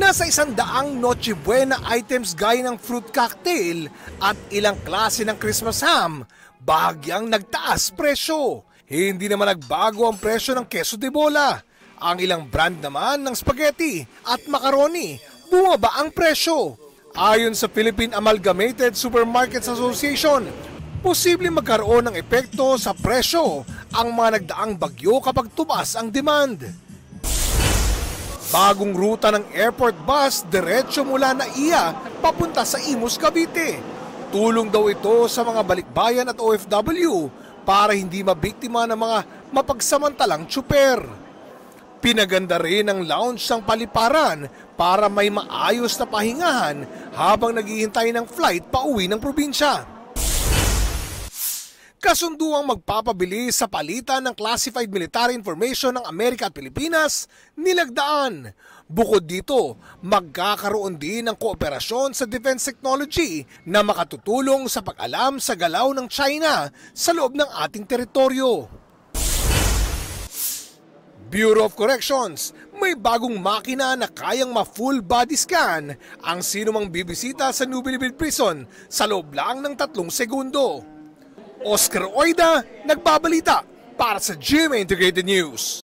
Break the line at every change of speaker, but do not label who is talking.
Nasa 100 Noche Buena items gaya ng fruit cocktail at ilang klase ng Christmas ham, bahagyang nagtaas presyo. Hindi naman nagbago ang presyo ng queso de bola. Ang ilang brand naman ng spaghetti at macaroni, bumaba ang presyo. Ayon sa Philippine Amalgamated Supermarkets Association, posibleng magkaroon ng epekto sa presyo ang mga nagdaang bagyo kapag tumaas ang demand. Bagong ruta ng airport bus diretso mula NAIA papunta sa Imus, Cavite. Tulong daw ito sa mga balikbayan at OFW para hindi mabiktima ng mga mapagsamantalang tsuper. Pinaganda rin ang lounge ng paliparan para may maayos na pahingahan habang naghihintay ng flight pauwi ng probinsya. Kasunduang magpapabilis sa palitan ng classified military information ng Amerika at Pilipinas, nilagdaan. Bukod dito, magkakaroon din ng kooperasyon sa defense technology na makatutulong sa pag-alam sa galaw ng China sa loob ng ating teritoryo. Bureau of Corrections, may bagong makina na kayang ma-full body scan ang sinumang bibisita sa New Bilibid Prison sa loob lang ng 3 segundo. Oscar Oida, nagbabalita para sa GMA Integrated News.